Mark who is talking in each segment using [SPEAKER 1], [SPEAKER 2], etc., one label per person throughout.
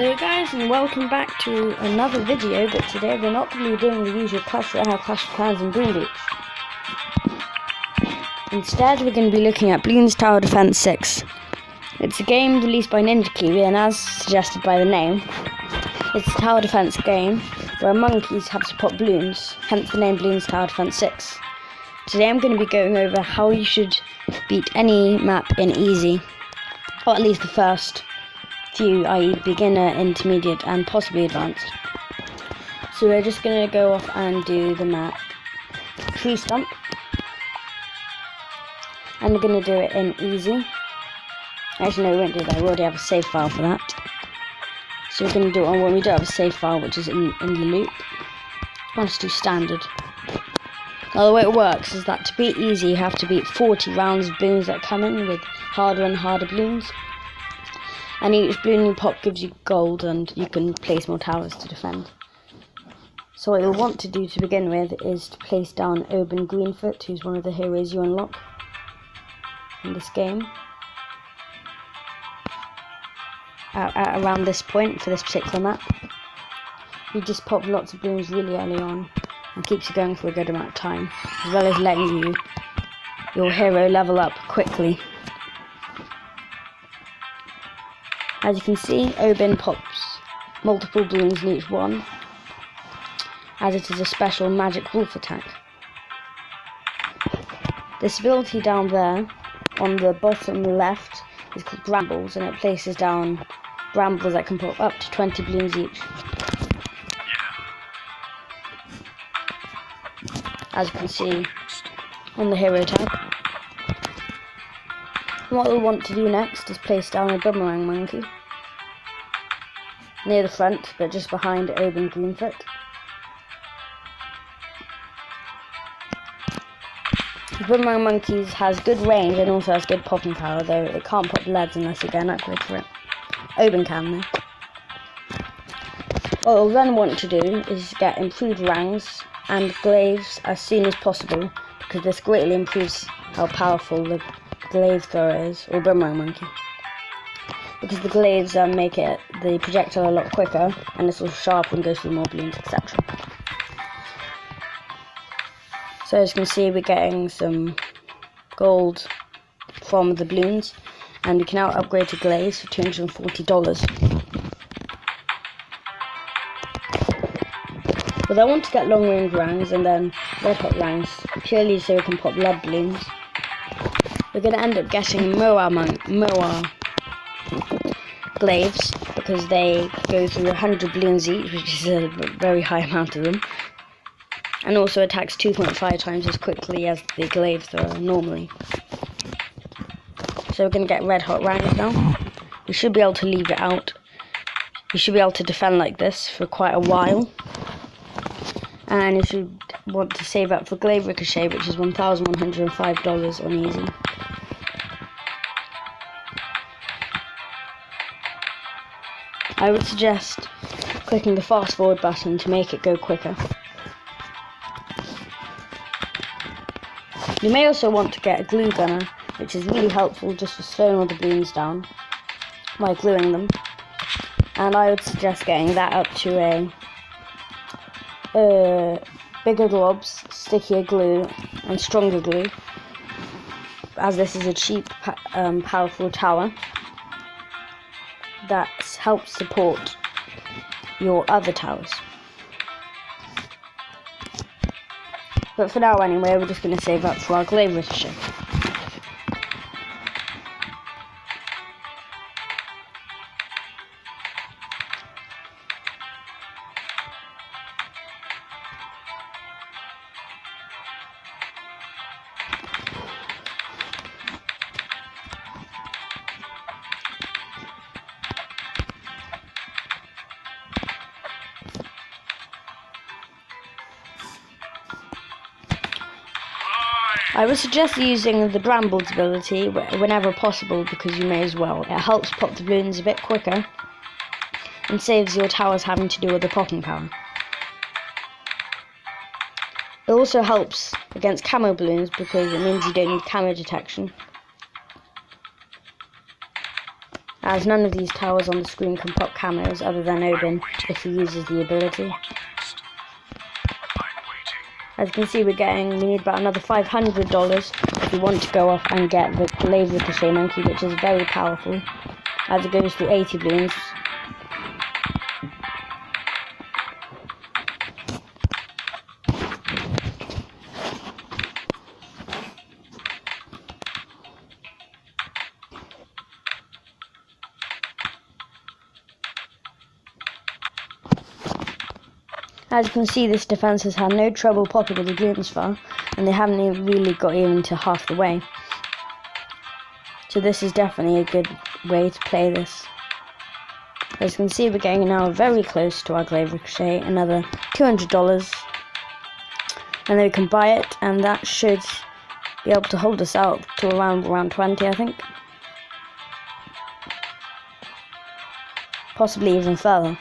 [SPEAKER 1] Hello guys, and welcome back to another video, but today we're not going to be doing the usual Clash of Clans and Bloon Beach. Instead, we're going to be looking at Bloons Tower Defense 6. It's a game released by Ninja Kiwi, and as suggested by the name, it's a tower defense game where monkeys have to pop balloons, hence the name Bloons Tower Defense 6. Today I'm going to be going over how you should beat any map in easy, or at least the first few, i.e. beginner, intermediate and possibly advanced. So we're just going to go off and do the map Tree Stump, and we're going to do it in easy. Actually no, we won't do that, we already have a save file for that. So we're going to do it on when we don't have a save file, which is in the loop. Let's do standard. Now the way it works is that to beat easy you have to beat 40 rounds of balloons that come in with harder and harder balloons. And each balloon you pop gives you gold, and you can place more towers to defend. So what you'll want to do to begin with is to place down Oban Greenfoot, who's one of the heroes you unlock in this game. At around this point for this particular map. You just pop lots of balloons really early on, and keeps you going for a good amount of time, as well as letting your hero level up quickly. As you can see, Oban pops multiple balloons in each one, as it is a special magic wolf attack. This ability down there, on the bottom left, is called Brambles, and it places down brambles that can pop up to 20 balloons each. As you can see on the hero tab. And what we'll want to do next is place down a boomerang monkey near the front, but just behind Oban Greenfoot. The boomerang monkey has good range and also has good popping power, though it can't pop leads unless you get an upgrade for it. Oban can though. What we'll then want to do is get improved rangs and glaives as soon as possible, because this greatly improves how powerful the glaive thrower is, or boomerang monkey. Because the glaives make the projectile a lot quicker, and it's also sharper and goes through more balloons, etc. So as you can see, we're getting some gold from the balloons, and we can now upgrade to glaives for $240. But I want to get long range rangs and then red hot rangs, purely so we can pop lead balloons. We're going to end up getting Moa glaives, because they go through 100 balloons each, which is a very high amount of them, and also attacks 2.5 times as quickly as the glaive thrower normally. So we're going to get red hot rangs now. We should be able to leave it out. You should be able to defend like this for quite a while. And you should want to save up for glaive ricochet, which is $1,105 on easy. I would suggest clicking the fast forward button to make it go quicker. You may also want to get a glue gunner, which is really helpful just for slowing all the balloons down by gluing them. And I would suggest getting that up to a bigger globs, stickier glue and stronger glue, as this is a cheap powerful tower that helps support your other towers. But for now anyway, we're just going to save up for our glaive ricochet. I would suggest using the Brambles ability whenever possible, because you may as well. It helps pop the balloons a bit quicker and saves your towers having to do with the popping power. It also helps against camo balloons because it means you don't need camo detection. as none of these towers on the screen can pop camos other than Obin if he uses the ability. As you can see, we need about another $500 if we want to go off and get the Glaive Ricochet Monkey, which is very powerful, as it goes through 80 balloons. As you can see, this defense has had no trouble popping with the Bloons far, and they haven't even really got even to half the way. So this is definitely a good way to play this. As you can see, we're getting now very close to our Glaive Ricochet, another $200, and then we can buy it, and that should be able to hold us out to around 20, I think. Possibly even further.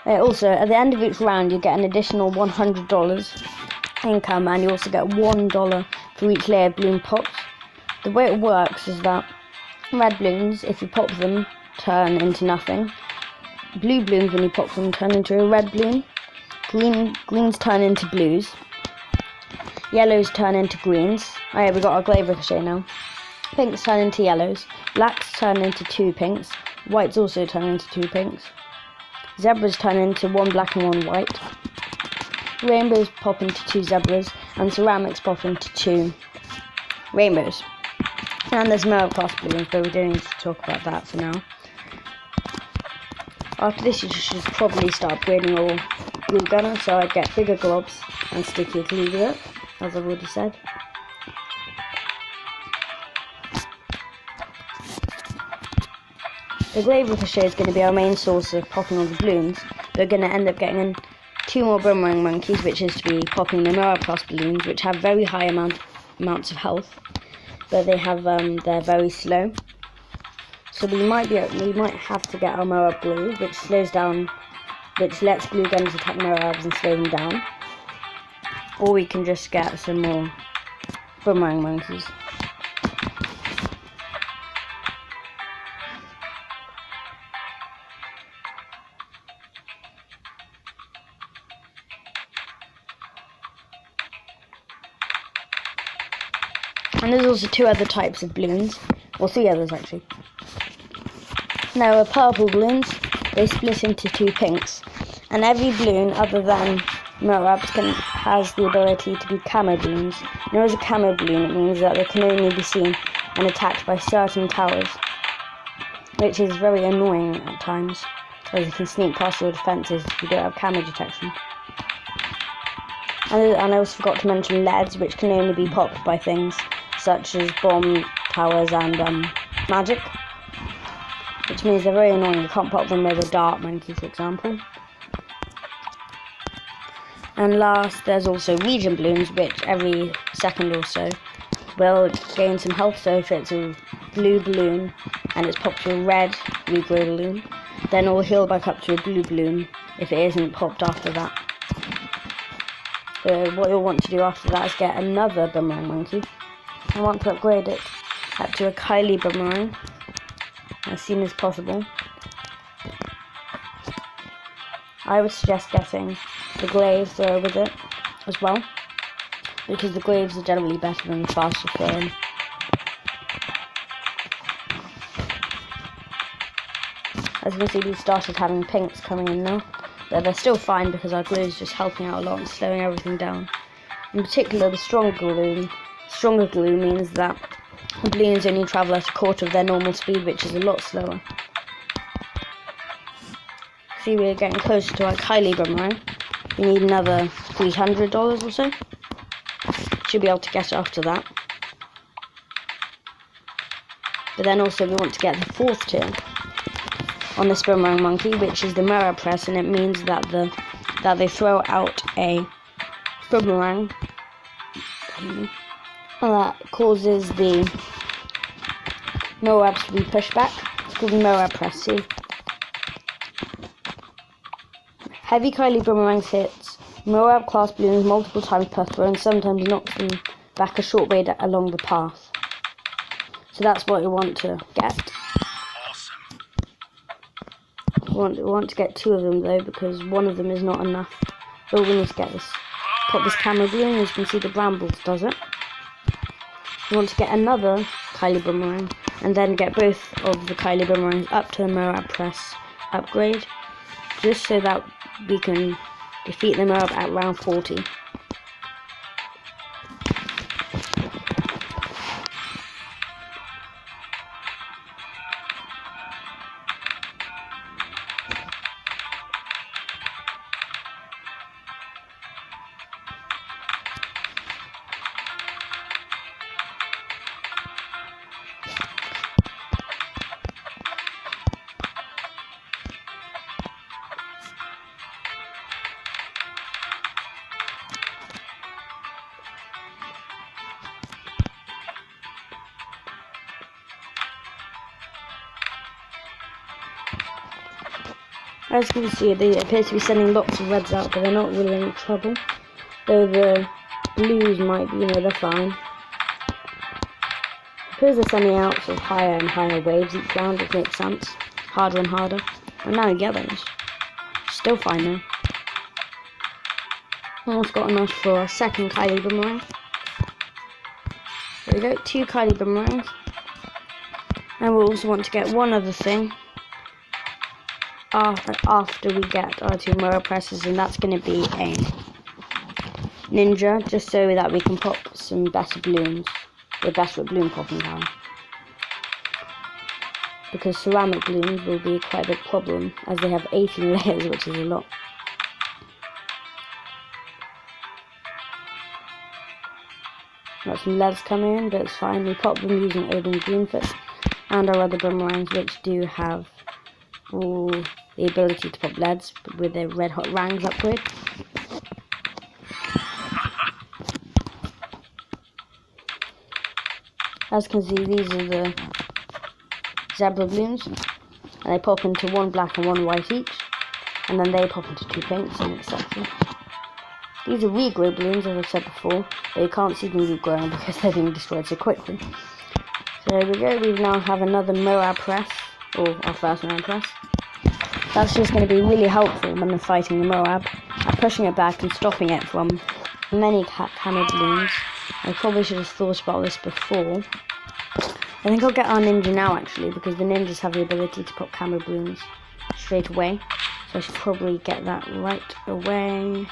[SPEAKER 1] Also, at the end of each round, you get an additional $100 income, and you also get $1 for each layer of balloon pops. The way it works is that red balloons, if you pop them, turn into nothing. Blue balloons, when you pop them, turn into a red balloon. Greens turn into blues. Yellows turn into greens. Oh yeah, we got our Glaive Ricochet now. Pinks turn into yellows. Blacks turn into 2 pinks. Whites also turn into 2 pinks. Zebras turn into 1 black and 1 white. Rainbows pop into 2 zebras, and ceramics pop into 2 rainbows. And there's Mirror class balloons, but we don't need to talk about that for now. After this, you should probably start upgrading your glue gunner, so I'd get bigger globs and stickier glue with it, as I've already said. The Glaive Ricochet is going to be our main source of popping all the balloons. We're going to end up getting in 2 more Boomerang Monkeys, which is to be popping the Mirror class balloons, which have very high amounts of health, but they're very slow. So we might have to get our Mirror Glue, which lets glue guns attack Mirrors and slow them down, or we can just get some more Boomerang Monkeys. And there's also 2 other types of balloons, or 3 others actually. Now, purple balloons, they split into 2 pinks, and every balloon other than Mirror has the ability to be camo balloons. Now, as a camo balloon, it means that they can only be seen and attacked by certain towers, which is very annoying at times, as you can sneak past your defences if you don't have camo detection. And I also forgot to mention LEDs, which can only be popped by things such as bomb towers and magic, which means they're very annoying. You can't pop them with a dart monkey, for example. And last, there's also region balloons, which every second or so will gain some health. So if it's a blue balloon and it's popped to a red regrow balloon, then it will heal back up to a blue balloon if it isn't popped after that. So what you'll want to do after that is get another Boomerang Monkey. I want to upgrade it up to a Kylie Boomerang as soon as possible. I would suggest getting the Glaives thrower with it as well, because the Glaives are generally better than the faster throwing. As you can see, we've started having pinks coming in now, but they're still fine because our glue is just helping out a lot and slowing everything down. In particular, the stronger glue means that the balloons only travel at 1/4 of their normal speed, which is a lot slower. See, we're getting closer to our Kylie Boomerang. We need another $300 or so. Should be able to get it after that. But then also we want to get the 4th tier on this Boomerang Monkey, which is the Mirror Press, and it means that they throw out a boomerang that causes the Mirrors to be pushed back. It's called Mirror Press, see? Heavy Kylie Boomerangs hits Mirror class balloons multiple times per throw and sometimes knocks them back a short way along the path. So that's what you want to get. want to get 2 of them though, because 1 of them is not enough. But we need to get this. Pop this camera balloon. As you can see, the brambles does it. We want to get another Kylie boomerang, and then get both of the Kylie boomerangs up to the Moab press upgrade, just so that we can defeat the Moab at round 40. As you can see, they appear to be sending lots of reds out, but they're not really in trouble. Though the blues might be, they're fine. Because they're sending out sort of higher and higher waves each round, it makes sense. Harder and harder. And now yellows. Still fine though. Almost got enough for a second Kylie boomerang. There we go, 2 Kylie boomerangs. And we'll also want to get one other thing after we get our 2 Moab presses, and that's going to be a ninja, just so that we can pop some better balloons with better balloon popping power. Because ceramic balloons will be quite a big problem, as they have 18 layers, which is a lot. Got some leads coming in, but it's fine. We pop them using Odin Greenfoot and our other boomerangs, which do have the ability to pop leads with their red hot rangs upgrade. As you can see, these are the zebra balloons, and they pop into 1 black and 1 white each, and then they pop into 2 pinks, and etc. These are regrow balloons, as I've said before, but you can't see them regrowing because they're being destroyed so quickly. So there we go, we now have another Moab press, or our first Moab press. That's just going to be really helpful when they're fighting the Moab, and pushing it back and stopping it from many camo balloons. I probably should have thought about this before. I think I'll get our ninja now actually, because the ninjas have the ability to pop camo balloons straight away. So I should probably get that right away.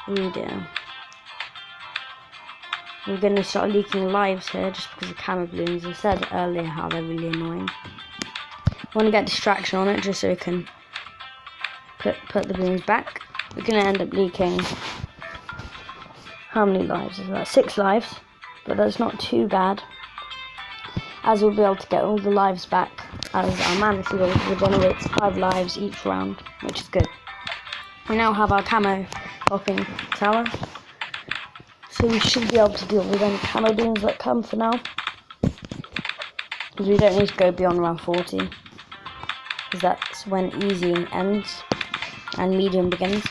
[SPEAKER 1] Oh dear. We're going to start leaking lives here just because of camo balloons. I said earlier how they're really annoying. I want to get distraction on it just so we can put the balloons back. We're going to end up leaking, how many lives is that? 6 lives, but that's not too bad, as we'll be able to get all the lives back, as our mana shield regenerates 5 lives each round, which is good. We now have our camo popping tower, so we should be able to deal with any camo balloons that come for now, because we don't need to go beyond round 40, because that's when easy ends and medium begins.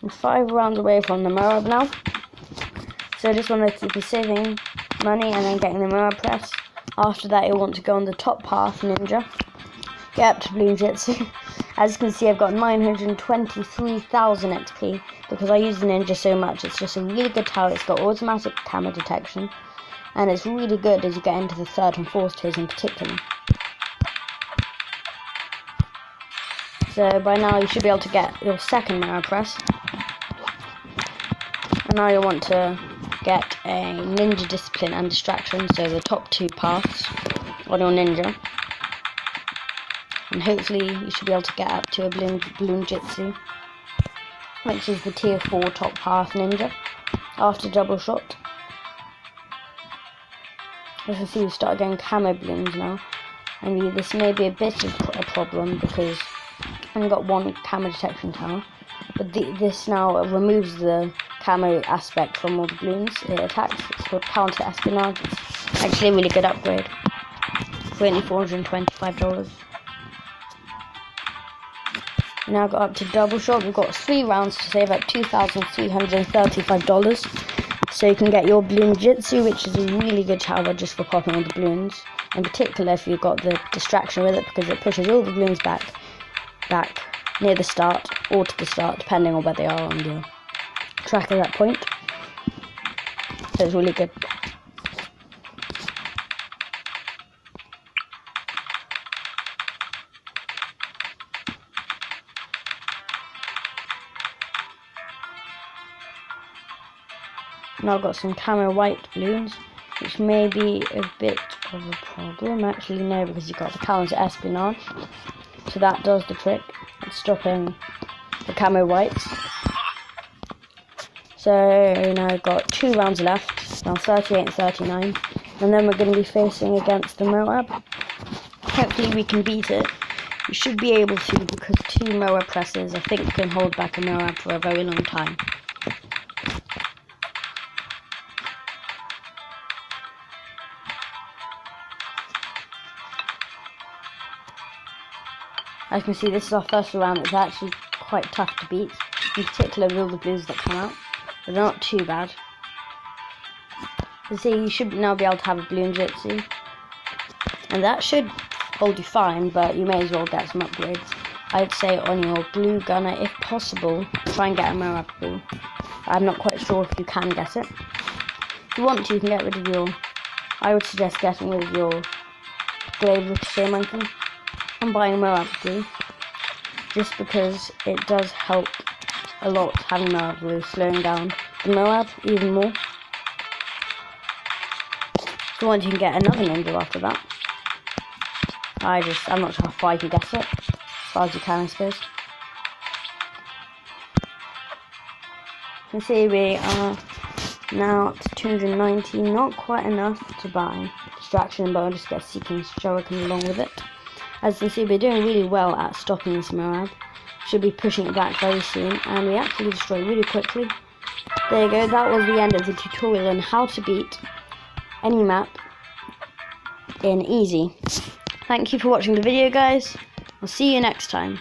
[SPEAKER 1] I'm 5 rounds away from the Moab now, so I just want to keep saving money and then getting the Moab press. After that, you'll want to go on the top path ninja, get up to Bloon Jitsu. As you can see, I've got 923,000 XP because I use the ninja so much. It's just a really good tower. It's got automatic camera detection, and it's really good as you get into the 3rd and 4th tiers in particular. So by now you should be able to get your second Moab press. And now you want to get a ninja discipline and distraction, so the top 2 paths on your ninja. And hopefully you should be able to get up to a Bloon Jitsu, which is the tier 4 top path ninja, after double shot. As you can see, we start getting camo balloons now. I mean, this may be a bit of a problem because I've only got 1 camo detection tower, but this now removes the camo aspect from all the balloons it attacks. It's called counter espionage. It's Actually, a really good upgrade. For only $425. We now got up to double shot. We've got 3 rounds to save up $2,335. So you can get your balloon jitsu, which is a really good tower just for popping all the balloons. In particular, if you've got the distraction with it, because it pushes all the balloons back near the start or to the start, depending on where they are on the track at that point. So it's really good. Now I've got some camo white balloons, which may be a bit of a problem. Actually, no, because you've got the counter espionage. So that does the trick. It's stopping the camo whites. So now I've got 2 rounds left, round 38 and 39. And then we're going to be facing against the Moab. Hopefully we can beat it. We should be able to, because 2 Moab presses, I think, can hold back a Moab for a very long time. As you can see, this is our first round. It's actually quite tough to beat, in particular with all the blues that come out. But they're not too bad. You see, you should now be able to have a balloon jitsu. And that should hold you fine, but you may as well get some upgrades. I'd say on your blue gunner, if possible, try and get a Moab blue. I'm not quite sure if you can get it. If you want to, you can get rid of your... I would suggest getting rid of your glaive ricochet monkey and buying a Moab blue, just because it does help a lot having Moab blue, slowing down the Moab even more. If you want, you can get another ninja after that. I'm not sure how far you can get it, as far as you can, I suppose. You can see we are now up to 290, not quite enough to buy distraction, but I'll just get seeking shuriken along with it. As you can see, we're doing really well at stopping this Moab. Should be pushing it back very soon, and we actually destroy really quickly. There you go, that was the end of the tutorial on how to beat any map in easy. Thank you for watching the video, guys. I'll see you next time.